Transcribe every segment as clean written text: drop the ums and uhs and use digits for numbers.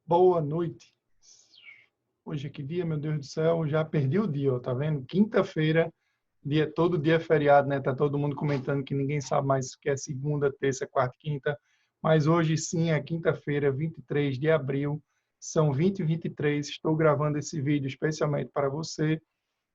Boa noite. Hoje é que dia, meu Deus do céu, já perdi o dia, ó, tá vendo? Quinta-feira, todo dia é feriado, né? Tá todo mundo comentando que ninguém sabe mais o que é segunda, terça, quarta, quinta. Mas hoje sim é quinta-feira, 23 de abril, são 20h23. Estou gravando esse vídeo especialmente para você,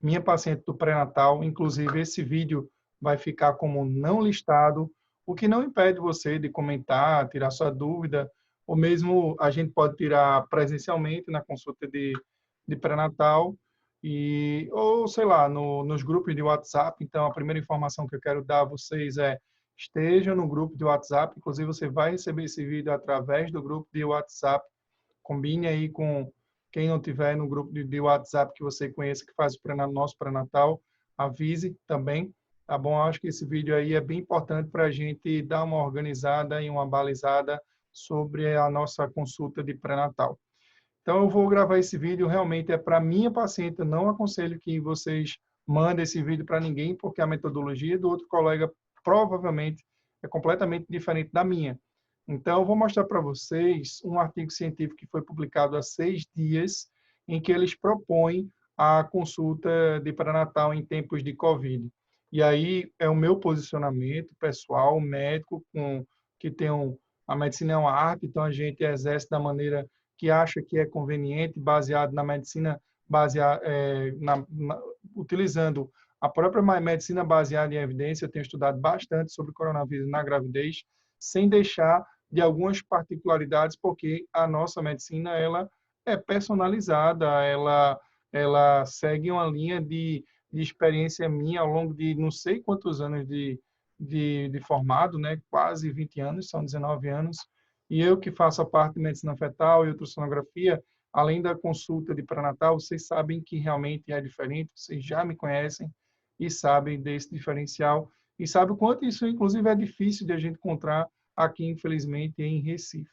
minha paciente do pré-natal. Inclusive, esse vídeo vai ficar como não listado, o que não impede você de comentar, tirar sua dúvida, ou mesmo a gente pode tirar presencialmente na consulta de pré-natal, ou sei lá, nos grupos de WhatsApp. Então, a primeira informação que eu quero dar a vocês é: estejam no grupo de WhatsApp. Inclusive, você vai receber esse vídeo através do grupo de WhatsApp. Combine aí com quem não tiver no grupo de WhatsApp que você conheça, que faz o nosso pré-natal, avise também, tá bom? Acho que esse vídeo aí é bem importante para a gente dar uma organizada e uma balizada sobre a nossa consulta de pré-natal. Então, eu vou gravar esse vídeo, realmente é para minha paciente. Eu não aconselho que vocês mandem esse vídeo para ninguém, porque a metodologia do outro colega provavelmente é completamente diferente da minha. Então, eu vou mostrar para vocês um artigo científico que foi publicado há 6 dias, em que eles propõem a consulta de pré-natal em tempos de Covid. E aí é o meu posicionamento pessoal, médico, que tem a medicina é uma arte, então a gente exerce da maneira que acha que é conveniente, baseado na medicina, utilizando a própria medicina baseada em evidência. Eu tenho estudado bastante sobre coronavírus na gravidez, sem deixar de algumas particularidades, porque a nossa medicina ela é personalizada, ela segue uma linha de experiência minha ao longo de não sei quantos anos de formado, né? Quase 20 anos, são 19 anos, e eu que faço a parte de medicina fetal e ultrassonografia, além da consulta de pré-natal, vocês sabem que realmente é diferente, vocês já me conhecem e sabem desse diferencial, e sabem o quanto isso, inclusive, é difícil de a gente encontrar aqui, infelizmente, em Recife.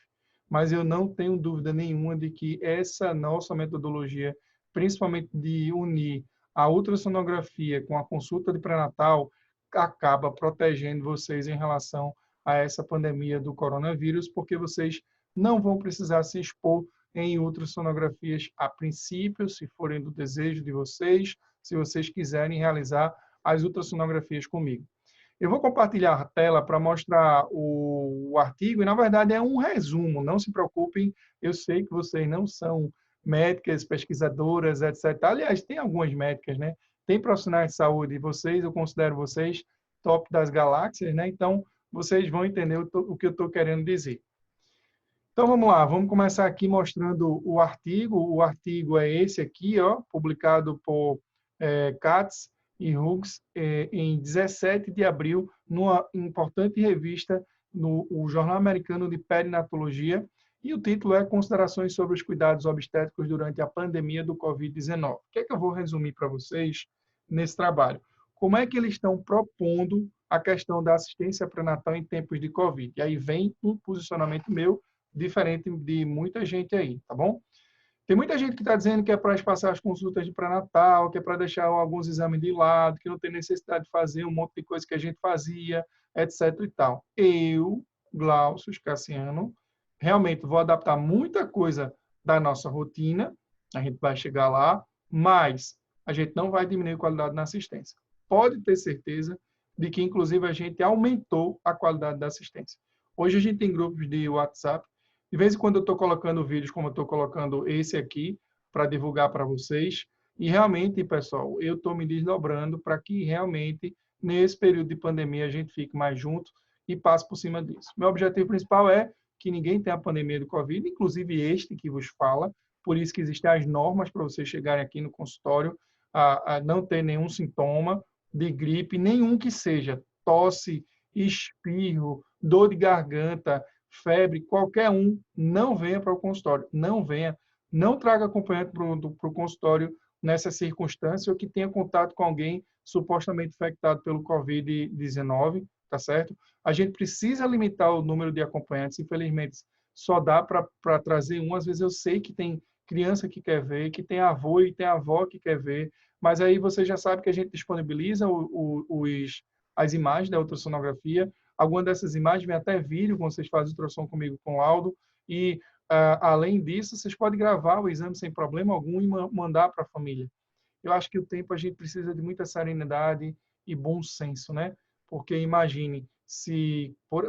Mas eu não tenho dúvida nenhuma de que essa nossa metodologia, principalmente de unir a ultrassonografia com a consulta de pré-natal, acaba protegendo vocês em relação a essa pandemia do coronavírus, porque vocês não vão precisar se expor em ultrassonografias a princípio, se forem do desejo de vocês, se vocês quiserem realizar as ultrassonografias comigo. Eu vou compartilhar a tela para mostrar o artigo, e na verdade é um resumo, não se preocupem, eu sei que vocês não são médicas, pesquisadoras, etc. Aliás, tem algumas médicas, né? Tem profissionais de saúde, vocês, eu considero vocês top das galáxias, né? Então, vocês vão entender o que eu estou querendo dizer. Então, vamos lá, vamos começar aqui mostrando o artigo. O artigo é esse aqui, ó, publicado por Katz e Hughes em 17 de abril, numa importante revista, no Jornal Americano de Perinatologia, e o título é Considerações sobre os cuidados obstétricos durante a pandemia do Covid-19. O que é que eu vou resumir para vocês nesse trabalho? Como é que eles estão propondo a questão da assistência pré-natal em tempos de Covid? E aí vem um posicionamento meu, diferente de muita gente aí, tá bom? Tem muita gente que está dizendo que é para espaçar as consultas de pré-natal, que é para deixar alguns exames de lado, que não tem necessidade de fazer um monte de coisa que a gente fazia, etc. e tal. Eu, Glaucio Cassiano, realmente vou adaptar muita coisa da nossa rotina, a gente vai chegar lá, mas a gente não vai diminuir a qualidade na assistência. Pode ter certeza de que, inclusive, a gente aumentou a qualidade da assistência. Hoje a gente tem grupos de WhatsApp. De vez em quando eu estou colocando vídeos, como eu estou colocando esse aqui, para divulgar para vocês. E realmente, pessoal, eu estou me desdobrando para que realmente, nesse período de pandemia, a gente fique mais junto e passe por cima disso. Meu objetivo principal é que ninguém tenha a pandemia do Covid, inclusive este que vos fala. Por isso que existem as normas para vocês chegarem aqui no consultório a não ter nenhum sintoma de gripe, nenhum que seja tosse, espirro, dor de garganta, febre, qualquer um, não venha para o consultório, não venha, não traga acompanhante para o consultório nessa circunstância ou que tenha contato com alguém supostamente infectado pelo Covid-19, tá certo? A gente precisa limitar o número de acompanhantes, infelizmente só dá para trazer um, às vezes eu sei que tem criança que quer ver, que tem avô e tem avó que quer ver, mas aí você já sabe que a gente disponibiliza as imagens da ultrassonografia. Alguma dessas imagens vem até vídeo, quando vocês fazem ultrassom comigo com laudo, e além disso, vocês podem gravar o exame sem problema algum e mandar para a família. Eu acho que o tempo a gente precisa de muita serenidade e bom senso, né? Porque imagine,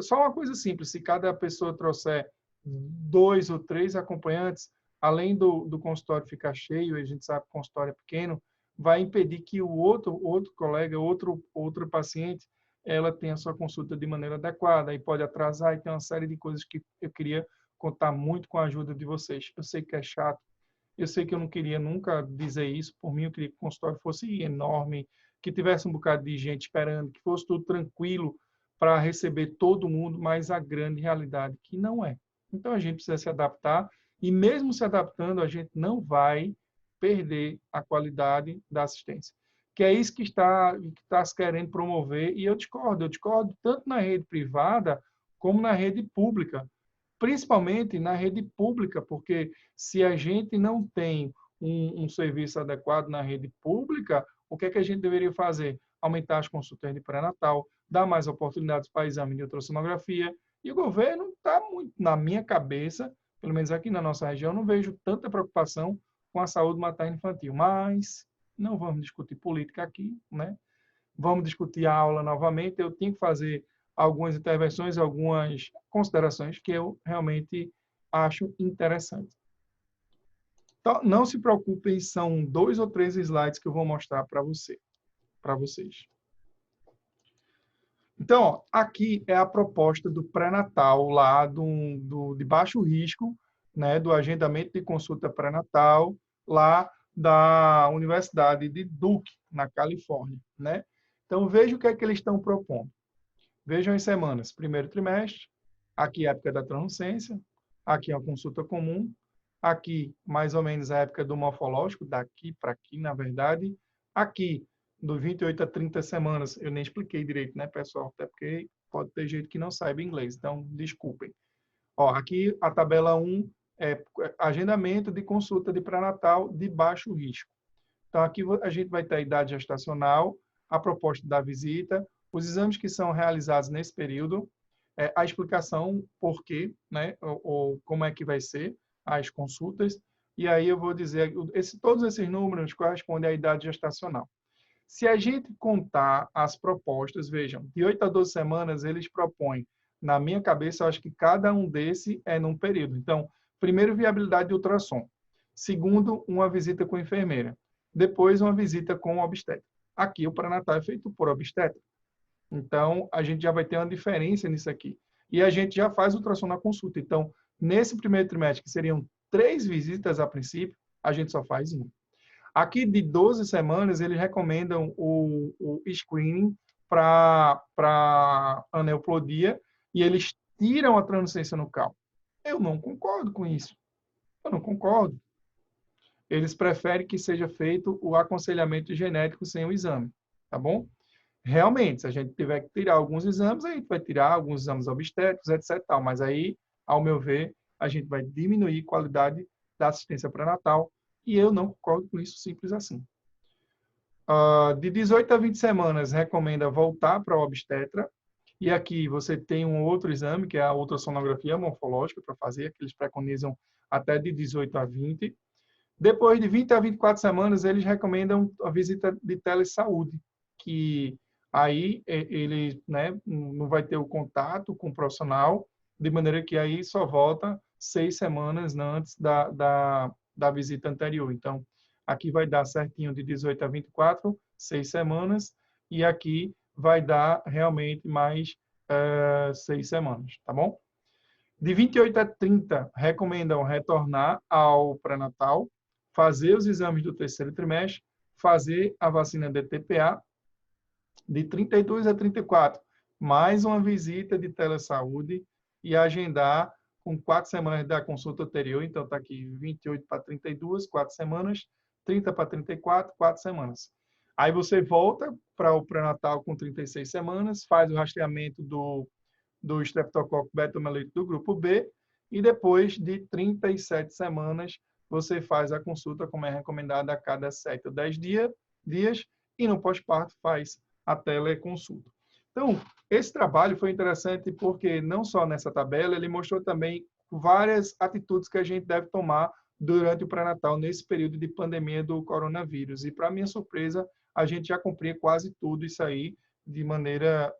só uma coisa simples, se cada pessoa trouxer 2 ou 3 acompanhantes, além do consultório ficar cheio, a gente sabe que o consultório é pequeno, vai impedir que o outro colega, outro paciente, ela tenha a sua consulta de maneira adequada e pode atrasar e tem uma série de coisas que eu queria contar muito com a ajuda de vocês. Eu sei que é chato, eu sei que eu não queria nunca dizer isso, por mim eu queria que o consultório fosse enorme, que tivesse um bocado de gente esperando, que fosse tudo tranquilo para receber todo mundo, mas a grande realidade é que não é. Então a gente precisa se adaptar e mesmo se adaptando, a gente não vai perder a qualidade da assistência. Que é isso que está se querendo promover, e eu discordo tanto na rede privada como na rede pública. Principalmente na rede pública, porque se a gente não tem um serviço adequado na rede pública, o que é que a gente deveria fazer? Aumentar as consultas de pré-natal, dar mais oportunidades para exame de ultrassonografia, e o governo está muito, na minha cabeça, pelo menos aqui na nossa região, não vejo tanta preocupação com a saúde materna infantil, mas não vamos discutir política aqui, né? Vamos discutir a aula novamente, eu tenho que fazer algumas intervenções, algumas considerações que eu realmente acho interessante. Então, não se preocupem, são 2 ou 3 slides que eu vou mostrar para vocês. Então, ó, aqui é a proposta do pré-natal lá de baixo risco, né, do agendamento de consulta pré-natal lá da Universidade de Duke, na Califórnia, né? Então, veja o que é que eles estão propondo. Vejam as semanas. Primeiro trimestre, aqui a época da transcência, aqui a consulta comum, aqui mais ou menos a época do morfológico, daqui para aqui, na verdade. Aqui, do 28 a 30 semanas, eu nem expliquei direito, né, pessoal? Até porque pode ter gente que não saiba inglês, então desculpem. Ó, aqui a tabela 1 é agendamento de consulta de pré-natal de baixo risco. Então, aqui a gente vai ter a idade gestacional, a proposta da visita, os exames que são realizados nesse período, a explicação por quê, né, ou como é que vai ser as consultas, e aí eu vou dizer, todos esses números correspondem à idade gestacional. Se a gente contar as propostas, vejam, de 8 a 12 semanas, eles propõem, na minha cabeça, eu acho que cada um desse é num período. Então, primeiro, viabilidade de ultrassom. Segundo, uma visita com enfermeira. Depois, uma visita com obstetra. Aqui, o pré-natal é feito por obstetra. Então, a gente já vai ter uma diferença nisso aqui. E a gente já faz ultrassom na consulta. Então, nesse primeiro trimestre, que seriam 3 visitas a princípio, a gente só faz uma. Aqui, de 12 semanas, eles recomendam o screening para aneuplodia e eles tiram a transcendência nucal. Eu não concordo com isso. Eu não concordo. Eles preferem que seja feito o aconselhamento genético sem o exame, tá bom? Realmente, se a gente tiver que tirar alguns exames, a gente vai tirar alguns exames obstétricos, etc. Mas aí, ao meu ver, a gente vai diminuir a qualidade da assistência pré-natal e eu não concordo com isso, simples assim. De 18 a 20 semanas, recomenda voltar para a obstetra. E aqui você tem um outro exame, que é a ultrassonografia morfológica, para fazer, que eles preconizam até de 18 a 20. Depois de 20 a 24 semanas, eles recomendam a visita de telesaúde, que aí ele, né, não vai ter o contato com o profissional, de maneira que aí só volta 6 semanas antes da visita anterior. Então, aqui vai dar certinho de 18 a 24, 6 semanas, e aqui vai dar realmente mais 6 semanas, tá bom? De 28 a 30, recomendam retornar ao pré-natal, fazer os exames do terceiro trimestre, fazer a vacina DTPA. De 32 a 34, mais uma visita de telesaúde e agendar com 4 semanas da consulta anterior. Então, está aqui 28 para 32, 4 semanas, 30 para 34, 4 semanas. Aí você volta para o pré-natal com 36 semanas, faz o rastreamento do Streptococcus beta-hemolítico do grupo B e depois de 37 semanas você faz a consulta, como é recomendado, a cada 7 ou 10 dias e no pós-parto faz a teleconsulta. Então, esse trabalho foi interessante porque não só nessa tabela, ele mostrou também várias atitudes que a gente deve tomar durante o pré-natal, nesse período de pandemia do coronavírus. E, para minha surpresa, a gente já cumpria quase tudo isso aí de maneira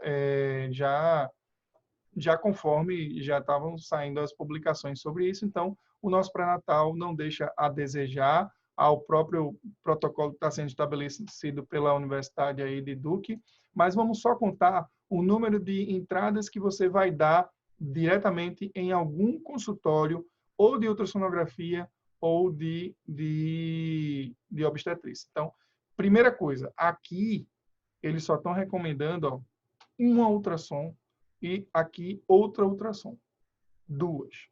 já conforme já estavam saindo as publicações sobre isso. Então, o nosso pré-natal não deixa a desejar ao próprio protocolo que está sendo estabelecido pela Universidade aí de Duke, mas vamos só contar o número de entradas que você vai dar diretamente em algum consultório ou de ultrassonografia ou de obstetrícia. Então, primeira coisa, aqui eles só estão recomendando uma ultrassom e aqui outra ultrassom. 2.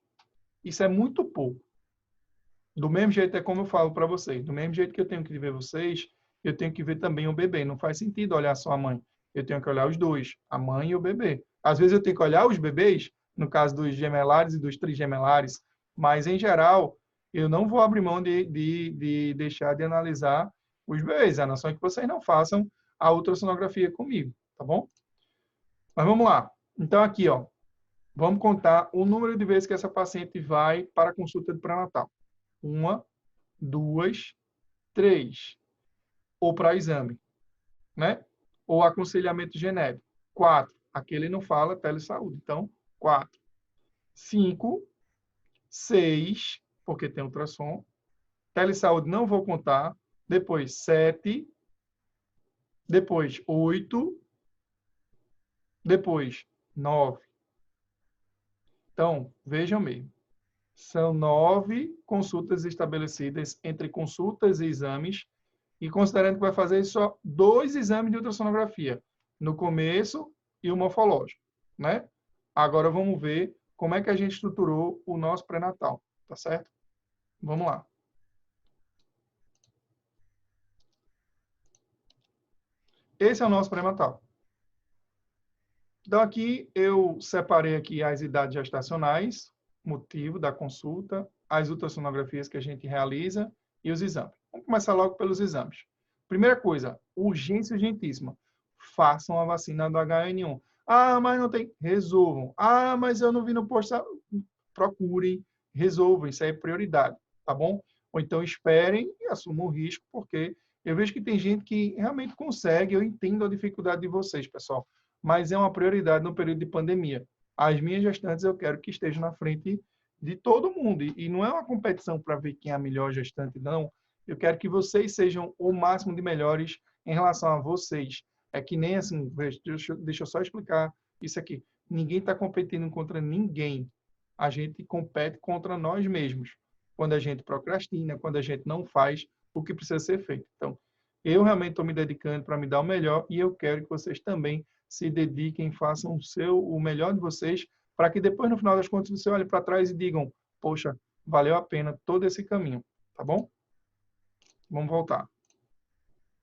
Isso é muito pouco. Do mesmo jeito, é como eu falo para vocês, do mesmo jeito que eu tenho que ver vocês, eu tenho que ver também o bebê. Não faz sentido olhar só a mãe. Eu tenho que olhar os dois, a mãe e o bebê. Às vezes eu tenho que olhar os bebês, no caso dos gemelares e dos trigemelares, mas, em geral, eu não vou abrir mão de deixar de analisar os bebês, a não ser que vocês não façam a ultrassonografia comigo, tá bom? Mas vamos lá. Então, aqui, ó, vamos contar o número de vezes que essa paciente vai para a consulta de pré-natal. 1, 2, 3. Ou para exame, né? Ou aconselhamento genérico. 4. Aquele não fala telesaúde. Então, 4. 5. 6, porque tem ultrassom. Telesaúde não vou contar. Depois, 7. Depois, 8. Depois, 9. Então, vejam mesmo. São 9 consultas estabelecidas entre consultas e exames, e considerando que vai fazer só 2 exames de ultrassonografia, no começo e o morfológico, né? Agora vamos ver como é que a gente estruturou o nosso pré-natal, tá certo? Vamos lá. Esse é o nosso pré-natal. Então, aqui eu separei aqui as idades gestacionais, motivo da consulta, as ultrassonografias que a gente realiza e os exames. Vamos começar logo pelos exames. Primeira coisa, urgência urgentíssima. Façam a vacina do HN1. Ah, mas não tem. Resolvam. Ah, mas eu não vi no posto. Procurem, resolvam. Isso aí é prioridade, tá bom? Ou então esperem e assumam o risco, porque eu vejo que tem gente que realmente consegue. Eu entendo a dificuldade de vocês, pessoal, mas é uma prioridade no período de pandemia. As minhas gestantes eu quero que estejam na frente de todo mundo. E não é uma competição para ver quem é a melhor gestante, não. Eu quero que vocês sejam o máximo de melhores em relação a vocês. É que nem assim, deixa eu só explicar isso aqui. Ninguém está competindo contra ninguém. A gente compete contra nós mesmos. Quando a gente procrastina, quando a gente não faz o que precisa ser feito. Então, eu realmente estou me dedicando para me dar o melhor e eu quero que vocês também se dediquem, façam o melhor de vocês, para que depois, no final das contas, você olhe para trás e digam, poxa, valeu a pena todo esse caminho, tá bom? Vamos voltar.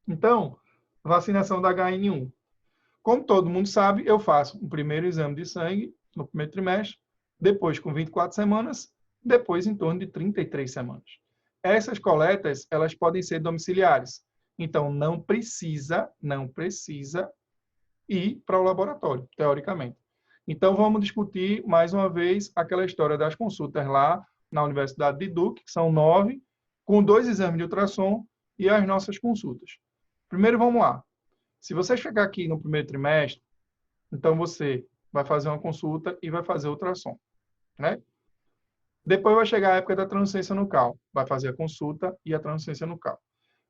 Então, vacinação da HN1. Como todo mundo sabe, eu faço um primeiro exame de sangue no primeiro trimestre, depois com 24 semanas, depois em torno de 33 semanas. Essas coletas, elas podem ser domiciliares. Então, não precisa ir para o laboratório, teoricamente. Então, vamos discutir, mais uma vez, aquela história das consultas lá na Universidade de Duke, que são 9, com 2 exames de ultrassom e as nossas consultas. Primeiro, vamos lá. Se você chegar aqui no primeiro trimestre, então você vai fazer uma consulta e vai fazer ultrassom, né? Depois vai chegar a época da transferência nucal, vai fazer a consulta e a transferência nucal.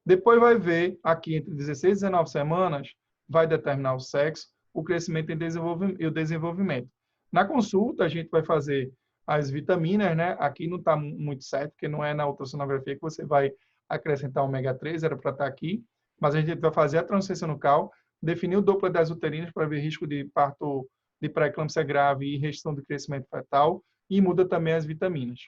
Depois vai ver, aqui entre 16 e 19 semanas, vai determinar o sexo, o crescimento e o desenvolvimento. Na consulta, a gente vai fazer as vitaminas, né? Aqui não está muito certo, porque não é na ultrassonografia que você vai acrescentar ômega 3, era para estar aqui, mas a gente vai fazer a transferência nucal, definir o Doppler das uterinas para ver risco de parto de pré-eclâmpsia grave e restrição do crescimento fetal, e muda também as vitaminas.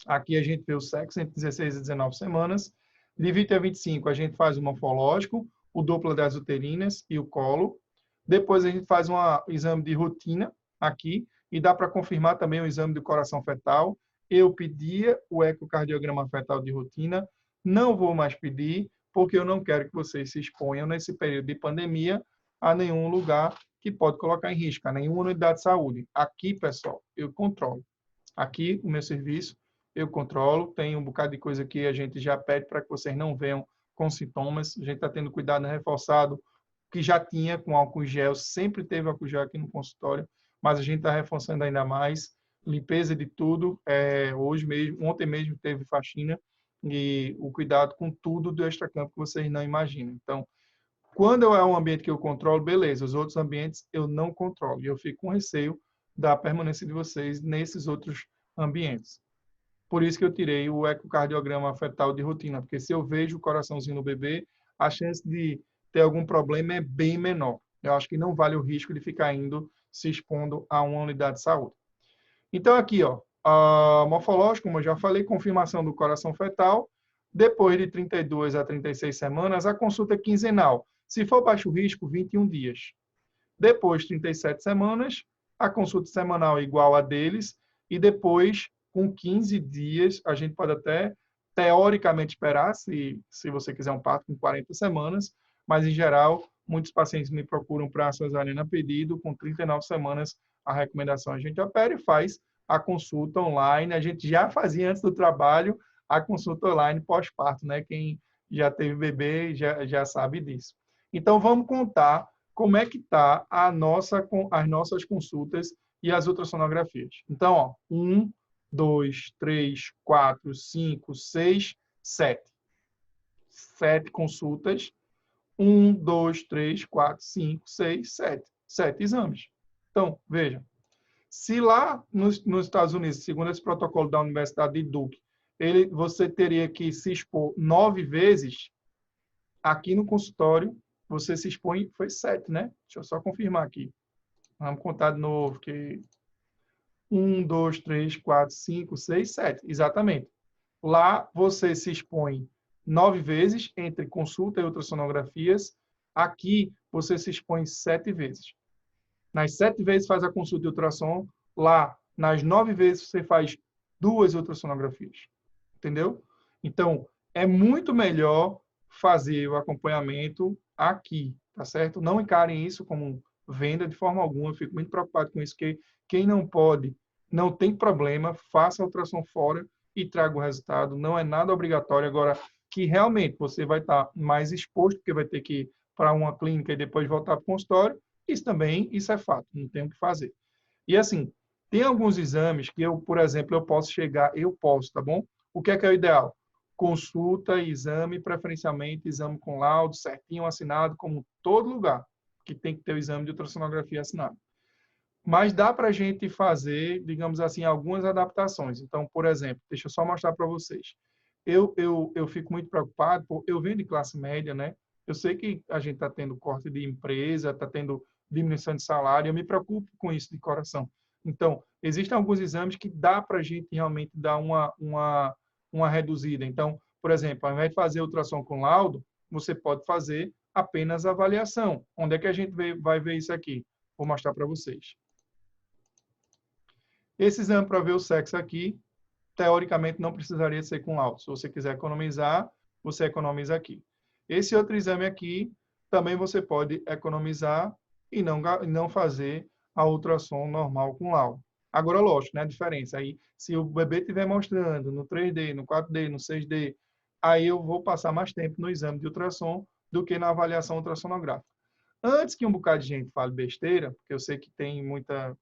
Aqui a gente vê o sexo entre 16 e 19 semanas. De 20 a 25, a gente faz o morfológico, o Doppler das uterinas e o colo. Depois a gente faz um exame de rotina aqui, e dá para confirmar também o exame do coração fetal. Eu pedia o ecocardiograma fetal de rotina, não vou mais pedir, porque eu não quero que vocês se exponham nesse período de pandemia a nenhum lugar que pode colocar em risco, a nenhuma unidade de saúde. Aqui, pessoal, eu controlo. Aqui, o meu serviço, eu controlo, tem um bocado de coisa que a gente já pede para que vocês não venham com sintomas. A gente está tendo cuidado reforçado, que já tinha com álcool gel, sempre teve álcool gel aqui no consultório, mas a gente está reforçando ainda mais. Limpeza de tudo. Hoje mesmo, ontem mesmo teve faxina e o cuidado com tudo do extracampo que vocês não imaginam. Então, quando é um ambiente que eu controlo, beleza. Os outros ambientes eu não controlo. E eu fico com receio da permanência de vocês nesses outros ambientes. Por isso que eu tirei o ecocardiograma fetal de rotina, porque se eu vejo o coraçãozinho no bebê, a chance de ter algum problema é bem menor. Eu acho que não vale o risco de ficar indo se expondo a uma unidade de saúde. Então, aqui, ó, morfológico, como eu já falei, confirmação do coração fetal. Depois de 32 a 36 semanas, a consulta é quinzenal. Se for baixo risco, 21 dias. Depois de 37 semanas, a consulta semanal é igual a deles. E depois, com 15 dias, a gente pode até, teoricamente, esperar, se você quiser um parto com 40 semanas. Mas, em geral, muitos pacientes me procuram para a cesariana a pedido. Com 39 semanas, a recomendação a gente opera e faz a consulta online. A gente já fazia antes do trabalho a consulta online pós-parto, né? Quem já teve bebê já sabe disso. Então, vamos contar como é que está as nossas consultas e as ultrassonografias. Então, ó, 1, 2, 3, 4, 5, 6, 7. 7 consultas. 1, 2, 3, 4, 5, 6, 7. 7 exames. Então, veja, se lá nos Estados Unidos, segundo esse protocolo da Universidade de Duke, você teria que se expor 9 vezes, aqui no consultório, você se expõe, foi 7, né? Deixa eu só confirmar aqui. Vamos contar de novo, que 1, 2, 3, 4, 5, 6, 7. Exatamente. Lá você se expõe 9 vezes entre consulta e ultrassonografias. Aqui você se expõe 7 vezes. Nas 7 vezes faz a consulta de ultrassom. Lá, nas 9 vezes, você faz 2 ultrassonografias. Entendeu? Então, é muito melhor fazer o acompanhamento aqui, tá certo? Não encarem isso como venda de forma alguma. Eu fico muito preocupado com isso, que quem não pode, não tem problema, faça a ultrassom fora e traga o resultado. Não é nada obrigatório. Agora, que realmente você vai estar mais exposto, porque vai ter que ir para uma clínica e depois voltar para o consultório, isso é fato, não tem o que fazer. E assim, tem alguns exames que eu, por exemplo, eu posso, tá bom? O que é o ideal? Consulta, exame, preferencialmente exame com laudo, certinho, assinado, como todo lugar que tem que ter o exame de ultrassonografia assinado. Mas dá para a gente fazer, digamos assim, algumas adaptações. Então, por exemplo, deixa eu só mostrar para vocês. Eu fico muito preocupado, eu venho de classe média, né? Eu sei que a gente está tendo corte de empresa, está tendo diminuição de salário, eu me preocupo com isso de coração. Então, existem alguns exames que dá para a gente realmente dar uma reduzida. Então, por exemplo, ao invés de fazer ultrassom com laudo, você pode fazer apenas avaliação. Onde é que a gente vai ver isso aqui? Vou mostrar para vocês. Esse exame para ver o sexo aqui, teoricamente, não precisaria ser com laudo. Se você quiser economizar, você economiza aqui. Esse outro exame aqui, também você pode economizar e não fazer a ultrassom normal com laudo. Agora, lógico, né, a diferença. Aí, se o bebê estiver mostrando no 3D, no 4D, no 6D, aí eu vou passar mais tempo no exame de ultrassom do que na avaliação ultrassonográfica. Antes que um bocado de gente fale besteira, porque eu sei que tem muita...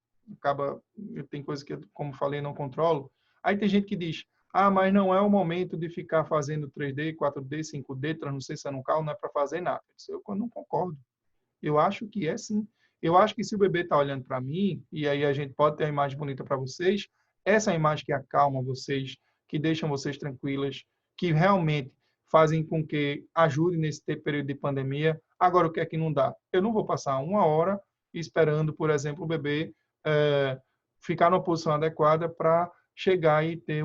tem coisa que, como falei, não controlo. Aí tem gente que diz, mas não é o momento de ficar fazendo 3D, 4D, 5D, translucência nucal, não é para fazer nada. Eu não concordo. Eu acho que é sim. Eu acho que se o bebê está olhando para mim, e aí a gente pode ter uma imagem bonita para vocês, essa imagem que acalma vocês, que deixam vocês tranquilas, que realmente fazem com que ajude nesse período de pandemia. Agora, o que é que não dá? Eu não vou passar 1 hora esperando, por exemplo, o bebê ficar numa posição adequada para chegar e ter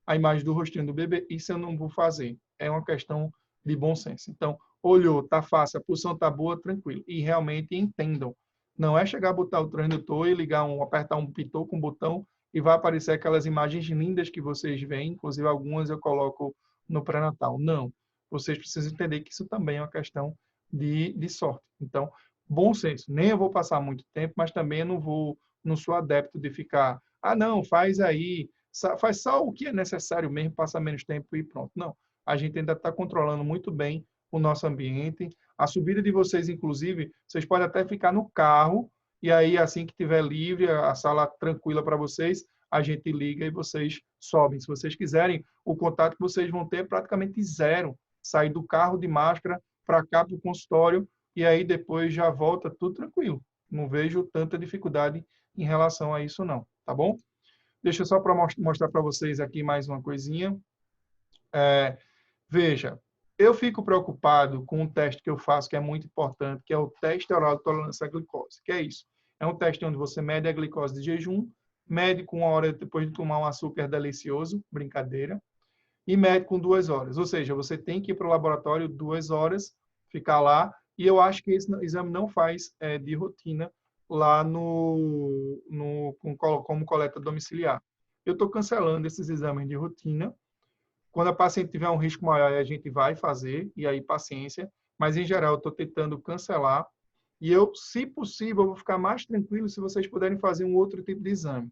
a imagem do rostinho do bebê. Isso eu não vou fazer. É uma questão de bom senso. Então, olhou, tá fácil, a posição tá boa, tranquilo. E realmente entendam. Não é chegar a botar o transdutor e apertar um pitot com um botão e vai aparecer aquelas imagens lindas que vocês veem, inclusive algumas eu coloco no pré-natal. Não. Vocês precisam entender que isso também é uma questão de sorte. Então, bom senso. Nem eu vou passar muito tempo, mas também eu não sou adepto de ficar Ah, não, faz aí, faz só o que é necessário mesmo, passa menos tempo e pronto. Não, a gente ainda está controlando muito bem o nosso ambiente. A subida de vocês, inclusive, vocês podem até ficar no carro, e aí, assim que tiver livre, a sala tranquila para vocês, a gente liga e vocês sobem. Se vocês quiserem, o contato que vocês vão ter é praticamente zero. Sair do carro de máscara para cá para o consultório, e aí depois já volta tudo tranquilo. Não vejo tanta dificuldade em relação a isso, não. Tá bom? Deixa eu só para mostrar para vocês aqui mais uma coisinha. Veja, eu fico preocupado com um teste que eu faço que é muito importante, que é o teste oral de tolerância à glicose. Que é isso? É um teste onde você mede a glicose de jejum, mede com 1 hora depois de tomar um açúcar delicioso, brincadeira, e mede com 2 horas. Ou seja, você tem que ir para o laboratório 2 horas, ficar lá, e eu acho que esse exame não faz de rotina lá como coleta domiciliar. Eu estou cancelando esses exames de rotina. Quando a paciente tiver um risco maior, a gente vai fazer, e aí paciência, mas em geral eu estou tentando cancelar, e eu, se possível, eu vou ficar mais tranquilo se vocês puderem fazer um outro tipo de exame.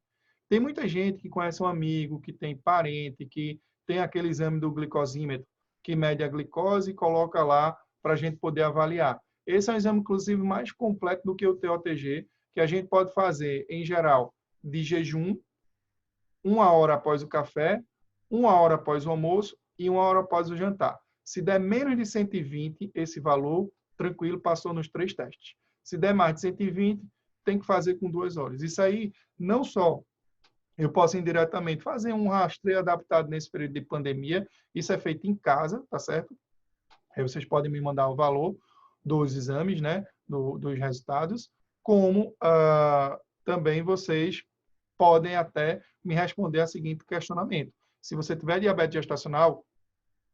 Tem muita gente que conhece um amigo, que tem parente, que tem aquele exame do glicosímetro, que mede a glicose e coloca lá para a gente poder avaliar. Esse é um exame, inclusive, mais completo do que o TOTG, que a gente pode fazer, em geral, de jejum, 1 hora após o café, 1 hora após o almoço e 1 hora após o jantar. Se der menos de 120, esse valor, tranquilo, passou nos 3 testes. Se der mais de 120, tem que fazer com 2 horas. Isso aí, não só eu posso indiretamente fazer um rastreio adaptado nesse período de pandemia, isso é feito em casa, tá certo? Aí vocês podem me mandar o valor dos exames, né, dos resultados, como também vocês podem até me responder a seguinte questionamento. Se você tiver diabetes gestacional,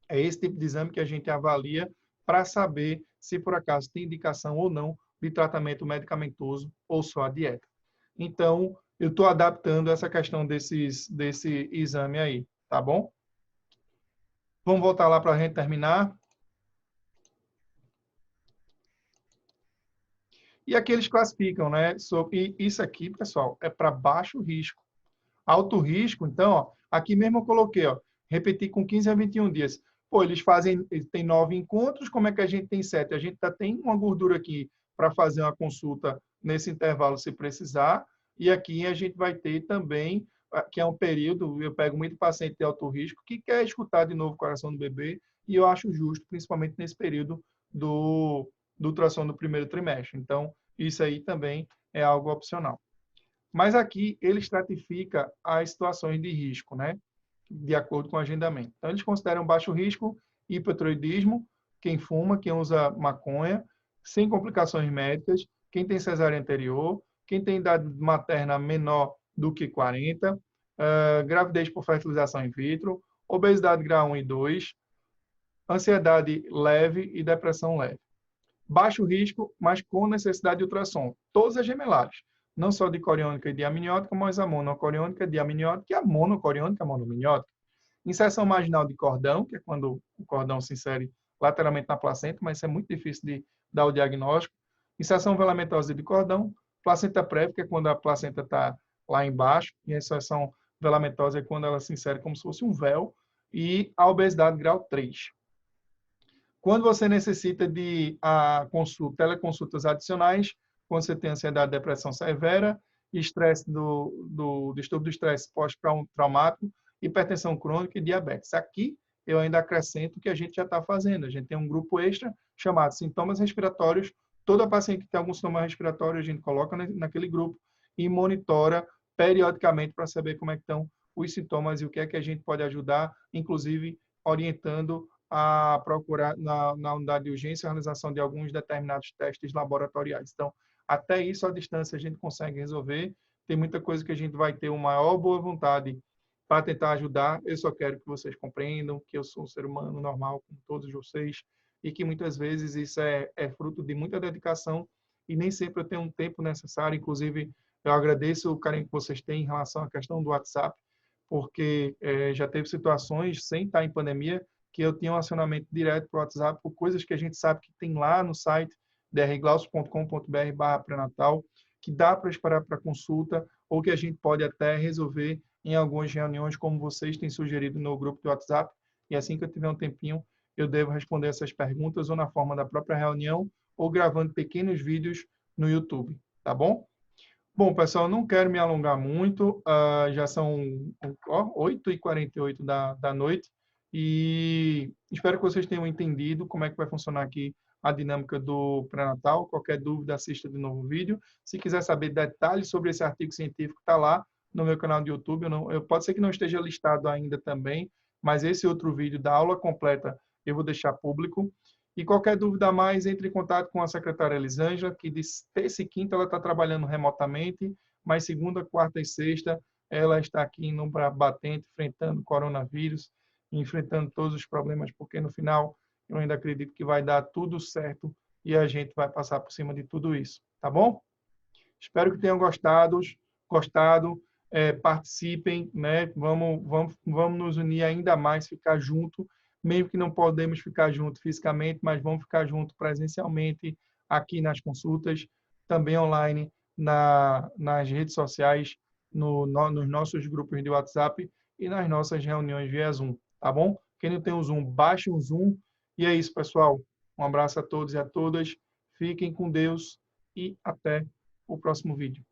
é esse tipo de exame que a gente avalia para saber se por acaso tem indicação ou não de tratamento medicamentoso ou só a dieta. Então, eu estou adaptando essa questão desse exame aí, tá bom? Vamos voltar lá para a gente terminar. E aqui eles classificam, né? E isso aqui, pessoal, é para baixo risco. Alto risco, então, ó, aqui mesmo eu coloquei, ó, repetir com 15 a 21 dias. Pô, eles tem 9 encontros, como é que a gente tem 7? A gente tem uma gordura aqui para fazer uma consulta nesse intervalo, se precisar, e aqui a gente vai ter também, que é um período, eu pego muito paciente de alto risco, que quer escutar de novo o coração do bebê, e eu acho justo, principalmente nesse período do ultrassom do primeiro trimestre. Então, isso aí também é algo opcional. Mas aqui ele estratifica as situações de risco, né? De acordo com o agendamento. Então, eles consideram baixo risco, hipotiroidismo, quem fuma, quem usa maconha, sem complicações médicas, quem tem cesárea anterior, quem tem idade materna menor do que 40, gravidez por fertilização in vitro, obesidade grau 1 e 2, ansiedade leve e depressão leve. Baixo risco, mas com necessidade de ultrassom. Todas as gemelares. Não só de coriônica e de amniótica, mas a monocoriônica, diamniótica e a monocoriônica, monoamniótica. Inserção marginal de cordão, que é quando o cordão se insere lateralmente na placenta, mas isso é muito difícil de dar o diagnóstico. Inserção velamentosa de cordão. Placenta prévia, que é quando a placenta está lá embaixo. E a inserção velamentosa é quando ela se insere como se fosse um véu. E a obesidade grau 3. Quando você necessita de teleconsultas adicionais, quando você tem ansiedade, depressão severa, estresse distúrbio do estresse pós-traumático, hipertensão crônica e diabetes. Aqui eu ainda acrescento o que a gente já está fazendo. A gente tem um grupo extra chamado sintomas respiratórios. Toda paciente que tem algum sintoma respiratório, a gente coloca naquele grupo e monitora periodicamente para saber como é que estão os sintomas e o que é que a gente pode ajudar, inclusive orientando a procurar na unidade de urgência a realização de alguns determinados testes laboratoriais. Então, até isso à distância a gente consegue resolver. Tem muita coisa que a gente vai ter uma maior boa vontade para tentar ajudar. Eu só quero que vocês compreendam que eu sou um ser humano normal, como todos vocês, e que muitas vezes isso é fruto de muita dedicação e nem sempre eu tenho um tempo necessário. Inclusive, eu agradeço o carinho que vocês têm em relação à questão do WhatsApp, porque já teve situações, sem estar em pandemia, que eu tinha um acionamento direto para o WhatsApp por coisas que a gente sabe que tem lá no site drglaucio.com.br/pré-natal, que dá para esperar para consulta, ou que a gente pode até resolver em algumas reuniões, como vocês têm sugerido no grupo do WhatsApp, e assim que eu tiver um tempinho, eu devo responder essas perguntas ou na forma da própria reunião, ou gravando pequenos vídeos no YouTube, tá bom? Bom, pessoal, não quero me alongar muito, já são 8h48 da noite, e espero que vocês tenham entendido como é que vai funcionar aqui a dinâmica do pré-natal. Qualquer dúvida, assista de novo o vídeo. Se quiser saber detalhes sobre esse artigo científico, está lá no meu canal do YouTube. Pode ser que não esteja listado ainda também, mas esse outro vídeo da aula completa eu vou deixar público. E qualquer dúvida a mais, entre em contato com a secretária Elisângela, que de terça e quinta ela está trabalhando remotamente, mas segunda, quarta e sexta ela está aqui no batente, enfrentando o coronavírus, enfrentando todos os problemas, porque no final eu ainda acredito que vai dar tudo certo e a gente vai passar por cima de tudo isso, tá bom? Espero que tenham gostado, participem, né? Vamos nos unir ainda mais, ficar junto, mesmo que não podemos ficar junto fisicamente, mas vamos ficar junto presencialmente aqui nas consultas, também online nas redes sociais, nos nossos grupos de WhatsApp e nas nossas reuniões via Zoom, tá bom? Quem não tem o Zoom, baixe o Zoom. E é isso, pessoal. Um abraço a todos e a todas. Fiquem com Deus e até o próximo vídeo.